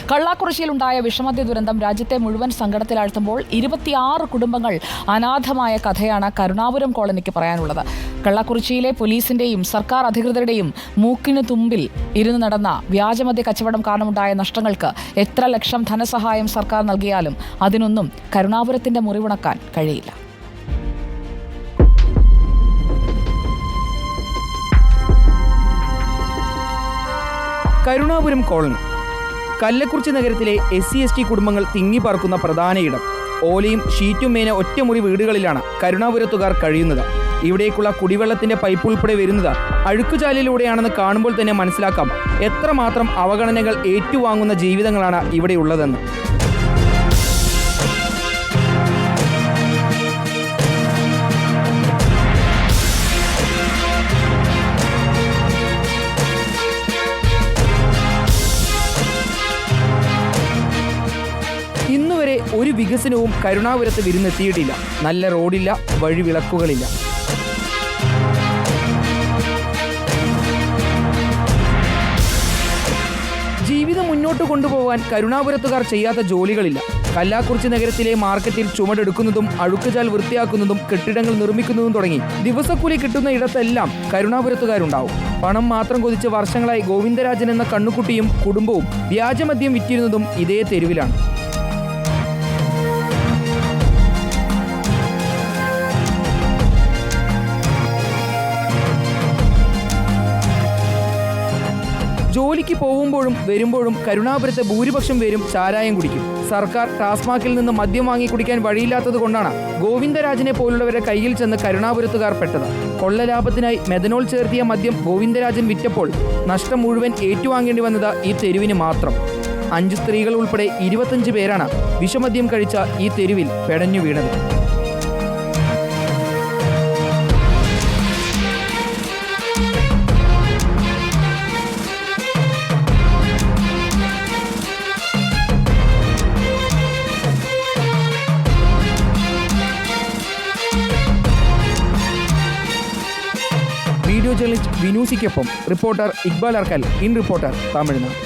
കള്ളാക്കുറിശ്ശിയിലുണ്ടായ വിഷമദ്യ ദുരന്തം രാജ്യത്തെ മുഴുവൻ സങ്കടത്തിലാഴ്ത്തുമ്പോൾ 26 കുടുംബങ്ങൾ അനാഥമായ കഥയാണ് കരുണാപുരം കോളനിക്ക് പറയാനുള്ളത്. കള്ളാക്കുറിശ്ശിയിലെ പോലീസിന്റെയും സർക്കാർ അധികൃതരുടെയും മൂക്കിന് തുമ്പിൽ ഇരുന്ന് നടന്ന വ്യാജമദ്യ കച്ചവടം കാരണമുണ്ടായ നഷ്ടങ്ങൾക്ക് എത്ര ലക്ഷം ധനസഹായം സർക്കാർ നൽകിയാലും അതിനൊന്നും കരുണാപുരത്തിന്റെ മുറിവുണക്കാൻ കഴിയില്ല. കരുണാപുരം കോളനി കല്ലക്കുറിച്ചി നഗരത്തിലെ SC/ST കുടുംബങ്ങൾ തിങ്ങിപ്പാർക്കുന്ന പ്രധാന ഇടം. ഓലയും ഷീറ്റും മേന ഒറ്റമുറി വീടുകളിലാണ് കരുണാപുരത്തുകാർ കഴിയുന്നത്. ഇവിടേക്കുള്ള കുടിവെള്ളത്തിന്റെ പൈപ്പ് ഉൾപ്പെടെ വരുന്നത് അഴുക്കുചാലിലൂടെയാണെന്ന് കാണുമ്പോൾ തന്നെ മനസ്സിലാക്കാം എത്രമാത്രം അവഗണനകൾ ഏറ്റുവാങ്ങുന്ന ജീവിതങ്ങളാണ് ഇവിടെയുള്ളതെന്ന്. ഇന്നുവരെ ഒരു വികസനവും കരുണാപുരത്ത് വിരുന്നെത്തിയിട്ടില്ല. നല്ല റോഡില്ല, വഴിവിളക്കുകളില്ല. ജീവിതം മുന്നോട്ട് കൊണ്ടുപോകാൻ കരുണാപുരത്തുകാർ ചെയ്യാത്ത ജോലികളില്ല. കല്ലാക്കുറിച്ചി നഗരത്തിലെ മാർക്കറ്റിൽ ചുമടെടുക്കുന്നതും അഴുക്കുചാൽ വൃത്തിയാക്കുന്നതും കെട്ടിടങ്ങൾ നിർമ്മിക്കുന്നതും തുടങ്ങി ദിവസക്കൂലി കിട്ടുന്ന ഇടത്തെല്ലാം കരുണാപുരത്തുകാരുണ്ടാവും. പണം മാത്രം കൊതിച്ച് വർഷങ്ങളായി ഗോവിന്ദരാജൻ എന്ന കണ്ണുകുട്ടിയും കുടുംബവും വ്യാജമദ്യം വിറ്റിരുന്നതും ഇതേ തെരുവിലാണ്. ജോലിക്ക് പോകുമ്പോഴും വരുമ്പോഴും കരുണാപുരത്തെ ഭൂരിപക്ഷം പേരും ചാരായം കുടിക്കും. സർക്കാർ ടാസ്മാക്കിൽ നിന്ന് മദ്യം വാങ്ങി കുടിക്കാൻ വഴിയില്ലാത്തത് കൊണ്ടാണ് ഗോവിന്ദരാജനെ പോലുള്ളവരുടെ കയ്യിൽ ചെന്ന് കരുണാപുരത്തുകാർ പെട്ടത്. കൊള്ളലാഭത്തിനായി മെഥനോൾ ചേർത്തിയ മദ്യം ഗോവിന്ദരാജൻ വിറ്റപ്പോൾ നഷ്ടം മുഴുവൻ ഏറ്റുവാങ്ങേണ്ടി വന്നത് ഈ തെരുവിന് മാത്രം. 5 സ്ത്രീകൾ ഉൾപ്പെടെ 25 പേരാണ് വിഷമദ്യം കഴിച്ച ഈ തെരുവിൽ പെടഞ്ഞു വീണത്. Video journalist വിനൂസിക്കൊപ്പം reporter Iqbal Arkal, in reporter, Tamil Nadu.